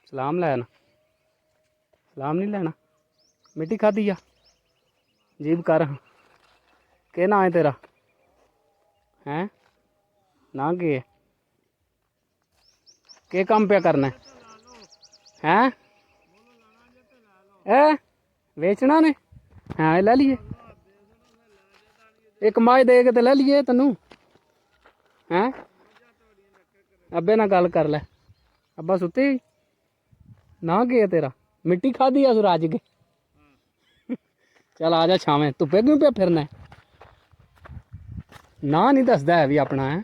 सलाम लैना, सलाम नहीं लेना। मिट्टी खाधी आ जीब कर। के ना है तेरा? हैं ना के काम पे करना है? ए बेचना ने? हाँ ले लिए एक माज दे के तो ले लिए तेनू। हैं अब्बे ना गल कर ले। अब्बा सुते ना के तेरा? मिट्टी खाधी आ सुराज के। चल आ जा छावें, धुप्पे क्यों पे फिरना है? ना नहीं दसदा है भी अपना है।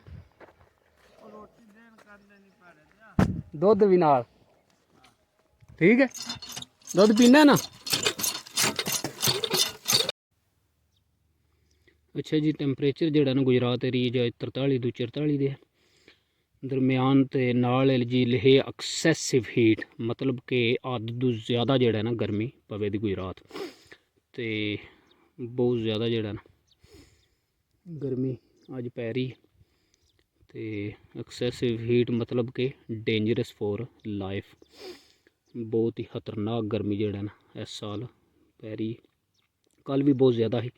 दुध भी नाल ठीक है, दुध पीना ना। अच्छा जी, टैंपरेचर जोड़ा ना गुजरात एरिया 43 ਤੋਂ 44 ਦੇ दरम्यान ते नाल जी लिखे एक्सैसिव हीट, मतलब कि हद तो ज़्यादा जोड़ा ना गर्मी पवे दी गुजरात ते बहुत ज़्यादा जोड़ा ना गर्मी अज पै रही ते एक्सैसिव हीट मतलब कि डेंजरस फॉर लाइफ। बहुत ही खतरनाक गर्मी जोड़ा ना इस साल पै रही। कल भी बहुत ज़्यादा ही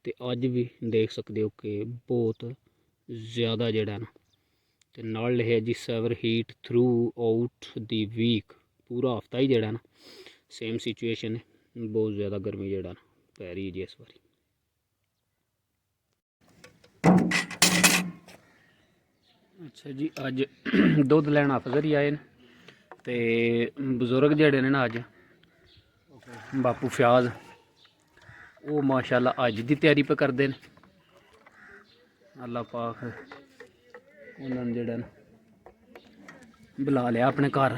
ते अज भी देख सकते हो कि बहुत ज़्यादा जोड़ा ना ते नाल लिखिया जी severe heat throughout the week, पूरा हफ्ता ही जोड़ा ना सेम सिचुएशन है। बहुत ज़्यादा गर्मी जोड़ा ना पै रही है जी इस बारी। अच्छा जी, अज दुध लैन अफसर ही आए न ते बजुर्ग जेह्ड़े ने ना अज बापू फयाज वो माशाल्लाह अज दी तैयारी पे करते हैं। अल्लाह पाक उन्होंने जेह्ड़ा ना बुला लिया अपने घर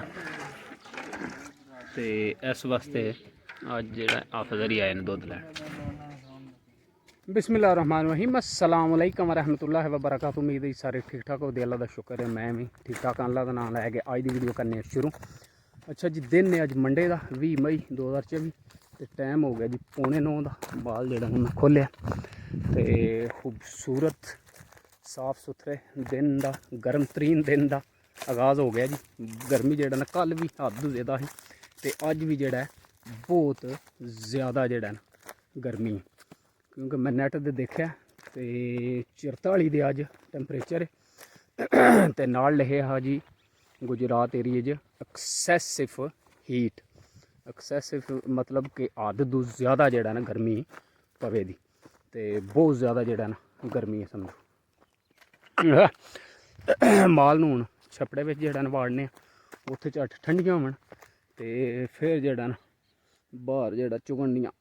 ते इस वास्ते अज जेह्ड़ा अफसर ही आए न दुध लैन। बिस्मिल्लाहिर्रहमानिर्रहीम, अस्सलाम वालेकुम रहमतुल्लाहि व बरकातुहू। उम्मीद है सारे ठीक ठाक हो। अल्लाह का शुक्र है मैं भी ठीक ठाक। अल्लाह का नाम लैके अज की वीडियो करने शुरू। अच्छा जी, दिन है अज मंडे का 20 मई 2024 तो टाइम हो गया जी 8:45 का। बाल जोड़ा मैं खोलिया तो खूबसूरत साफ सुथरे दिन का गर्म तरीन दिन का आगाज़ हो गया जी। गर्मी जोड़ा ना कल भी हद तो ज़्यादा ही तो अज भी जोड़ा है बहुत ज़्यादा जोड़ा ना गर्मी, क्योंकि मैं नैट ते देखा तो 44 दे अज टैंपरेचर तो नाल लिखे हा जी गुजरात एरिए च एक्सैसिव हीट। एक्सैसिव मतलब कि हद तो ज़्यादा जोड़ा ना गर्मी पवे दी ते बहुत ज़्यादा जोड़ा ना गर्मी है समझो। माल नूं छपड़े में जोड़ा ना वाड़ने उत्थे झट ठंडियां होवन ते फिर जोड़ा ना बाहर जोड़ा चुगनियां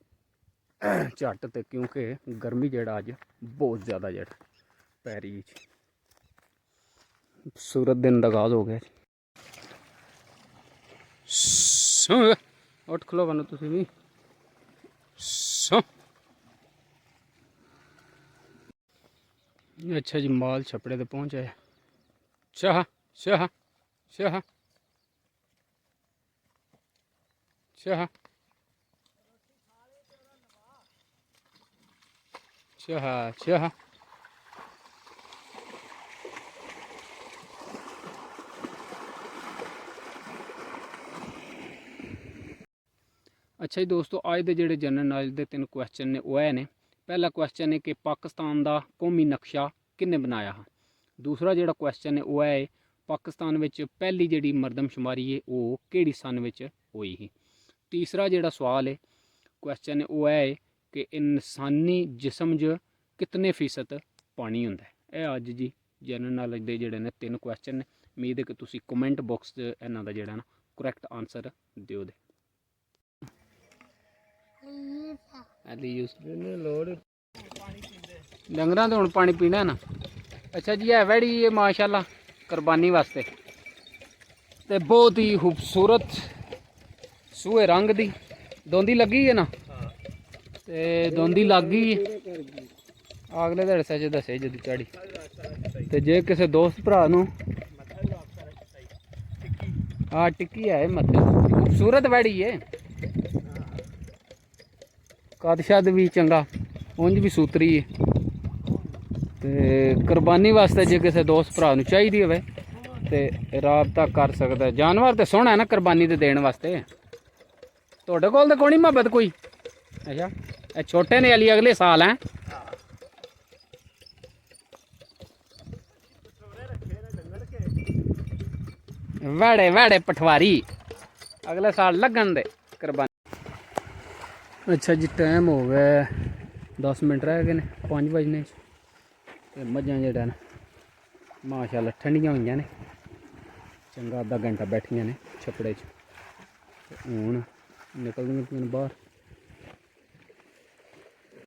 झट ते, क्योंकि गर्मी जोड़ा अज बहुत ज़्यादा जोड़ा पै रही है। खूबसूरत दिन का आगाज़ हो गया। उठ खलो बनो तुसीं भी। अच्छा जी, माल छपड़े ते पहुँच आया। शाह शाह शाह शाह शाह शाह। अच्छा जी दोस्तों, अज के जोड़े जनरल नॉलेज के 3 क्वेश्चन ने वह ने। पहला क्वेश्चन है कि पाकिस्तान का कौमी नक्शा किन्ने बनाया हा। दूसरा जोड़ा क्वेश्चन है वह है पाकिस्तान में पहली जी मरदमशुमारी है वो केड़ी सन में हुई ही। तीसरा जोड़ा सवाल है क्वेश्चन है वह है कि इंसानी जिसम च कितने फीसद पानी होंदा है। यह अज जी जनरल नॉलेज के जोड़े ने 3 क्वेश्चन ने। उम्मीद है कि तुसी कमेंट बॉक्स इन्हों का जोड़ा ना करैक्ट आंसर दिओ दे। डंगरां तो हुण पानी पीना ना। अच्छा जी, है वैड़ी ये माशाल्लाह कुरबानी वास्ते ते बहुत ही खूबसूरत सूहे रंग दी दोंदी लगी है ना ते दोंदी लग गई अगले दड़से च दसे जदी झाड़ी ते जे किसी दोस्त भरा नूं हाँ टिक्की है मत्थे खूबसूरत वैड़ी है। कद शद भी चंगा, उंज भी सूतरी है ते कुरबानी वास्ते जे किसी दोस्त भरा नूं चाहिदी होवे ਤੇ ਰਾਬਤਾ ਕਰ ਸਕਦਾ। ਜਾਨਵਰ ਤੇ ਸੋਹਣਾ ਹੈ ਨਾ ਕੁਰਬਾਨੀ ਤੇ ਦੇਣ ਵਾਸਤੇ। ਤੁਹਾਡੇ ਕੋਲ ਤਾਂ ਕੋਣੀ ਮੁਹੱਬਤ ਕੋਈ? ਅੱਛਾ ਇਹ ਛੋਟੇ ਨੇ ਅਲੀ ਅਗਲੇ ਸਾਲ ਹੈ। ਵਾੜੇ ਵਾੜੇ ਪਠਵਾਰੀ ਅਗਲੇ ਸਾਲ ਲੱਗਣ ਦੇ ਕੁਰਬਾਨੀ। ਅੱਛਾ ਜੀ ਟਾਈਮ ਹੋ ਗਿਆ 10 ਮਿੰਟ ਰਹਿ ਗਏ ਨੇ 5 ਵਜੇ ਤੇ ਮੱਝਾਂ ਜਿਹੜਾ ਨਾ ਮਾਸ਼ਾਅੱਲਾ ਠੰਡੀਆਂ ਹੋਈਆਂ ਨੇ। ਚੰਗਾ ਅੱਧਾ ਘੰਟਾ ਬੈਠੀਆਂ ਨੇ ਛੱਪੜੇ 'ਚ। ਹੁਣ ਨਿਕਲਦੀਆਂ ਪਈਆਂ ਬਾਹਰ।